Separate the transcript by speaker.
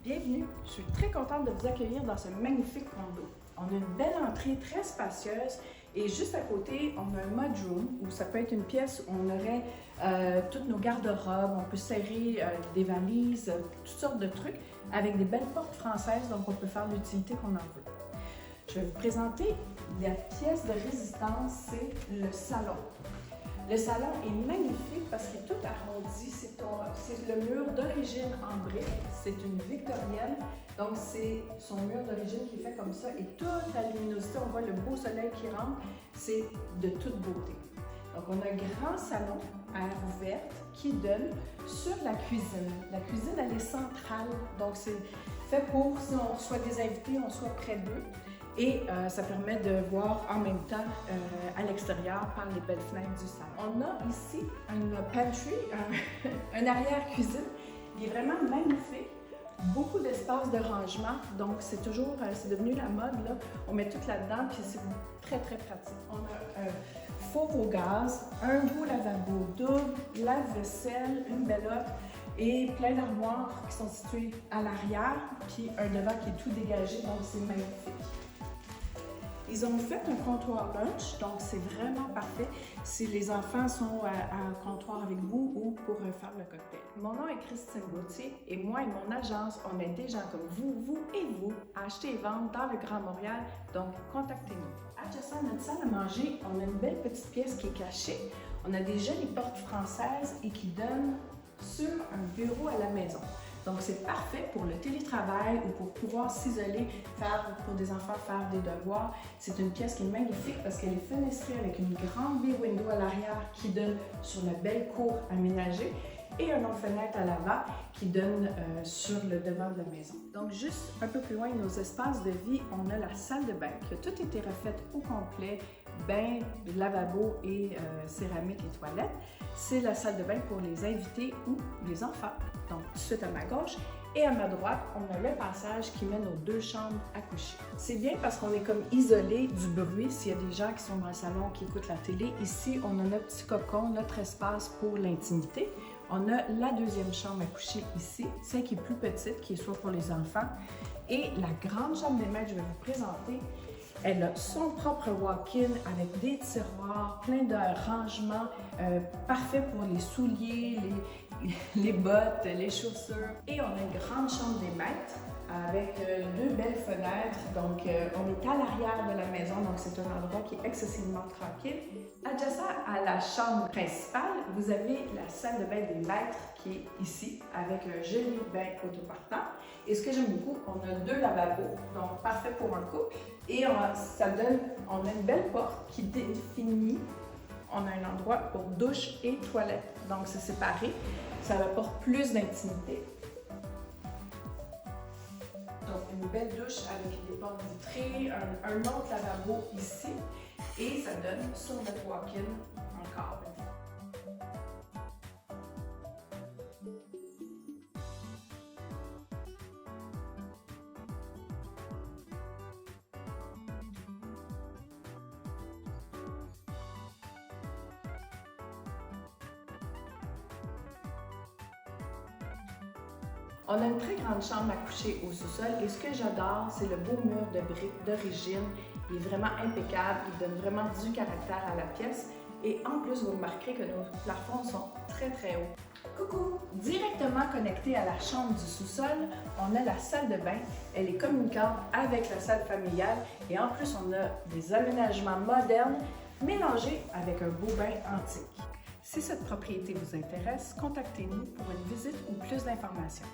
Speaker 1: Bienvenue, je suis très contente de vous accueillir dans ce magnifique condo. On a une belle entrée très spacieuse et juste à côté, on a un mudroom où ça peut être une pièce où on aurait toutes nos garde-robes, on peut serrer des valises, toutes sortes de trucs avec des belles portes françaises, donc on peut faire l'utilité qu'on en veut. Je vais vous présenter la pièce de résistance, c'est le salon. Le salon est magnifique parce qu'il est tout arrondi. C'est le mur d'origine en briques. C'est une victorienne. Donc, c'est son mur d'origine qui est fait comme ça. Et toute la luminosité, on voit le beau soleil qui rentre. C'est de toute beauté. Donc, on a un grand salon à air ouverte qui donne sur la cuisine. La cuisine, elle est centrale. Donc, c'est fait pour, si on reçoit des invités, on soit près d'eux. Et ça permet de voir en même temps à l'extérieur par les belles fenêtres du salon. On a ici une pantry, un arrière-cuisine. Il est vraiment magnifique. Beaucoup d'espace de rangement, donc c'est devenu la mode, là. On met tout là-dedans, puis c'est très, très pratique. On a un four au gaz, un beau lavabo double, lave-vaisselle, une belote et plein d'armoires qui sont situées à l'arrière, puis un devant qui est tout dégagé, donc c'est magnifique. Ils ont fait un comptoir lunch, donc c'est vraiment parfait si les enfants sont à comptoir avec vous ou pour faire le cocktail. Mon nom est Christine Gauthier et moi et mon agence, on aide des gens comme vous et vous à acheter et vendre dans le Grand Montréal, donc contactez-nous. Adjacent à notre salle à manger, on a une belle petite pièce qui est cachée. On a des jolies portes françaises et qui donnent sur un bureau à la maison. Donc, c'est parfait pour le télétravail ou pour pouvoir s'isoler, pour des enfants faire des devoirs. C'est une pièce qui est magnifique parce qu'elle est fenestrée avec une grande baie window à l'arrière qui donne sur la belle cour aménagée et une autre fenêtre à l'avant qui donne sur le devant de la maison. Donc, juste un peu plus loin, nos espaces de vie, on a la salle de bain qui a tout été refaite au complet, bain, lavabo et céramique et toilettes. C'est la salle de bain pour les invités ou les enfants. Donc, tout de suite à ma gauche. Et à ma droite, on a le passage qui mène aux deux chambres à coucher. C'est bien parce qu'on est comme isolé du bruit s'il y a des gens qui sont dans le salon, qui écoutent la télé. Ici, on a notre petit cocon, notre espace pour l'intimité. On a la deuxième chambre à coucher ici, celle qui est plus petite, qui est soit pour les enfants. Et la grande chambre des maîtres, je vais vous présenter. Elle a son propre walk-in avec des tiroirs, plein de rangements, parfait pour les souliers, les bottes, les chaussures. Et on a une grande chambre des maîtres avec deux belles fenêtres. Donc, on est à l'arrière de la maison, donc c'est un endroit qui est excessivement tranquille. Adjacent à la chambre principale, vous avez la salle de bain des maîtres qui est ici, avec un joli bain autopartant. Et ce que j'aime beaucoup, on a deux lavabos, donc parfait pour un couple. Et on a une belle porte qui définit, on a un endroit pour douche et toilette. Donc, c'est séparé, ça apporte plus d'intimité. Donc, une belle douche avec des portes vitrées, un autre lavabo ici, et ça donne sur notre walk-in encore une fois. On a une très grande chambre à coucher au sous-sol et ce que j'adore, c'est le beau mur de briques d'origine. Il est vraiment impeccable, il donne vraiment du caractère à la pièce et en plus, vous remarquerez que nos plafonds sont très très hauts. Coucou! Directement connecté à la chambre du sous-sol, on a la salle de bain. Elle est communicante avec la salle familiale et en plus, on a des aménagements modernes mélangés avec un beau bain antique. Si cette propriété vous intéresse, contactez-nous pour une visite ou plus d'informations.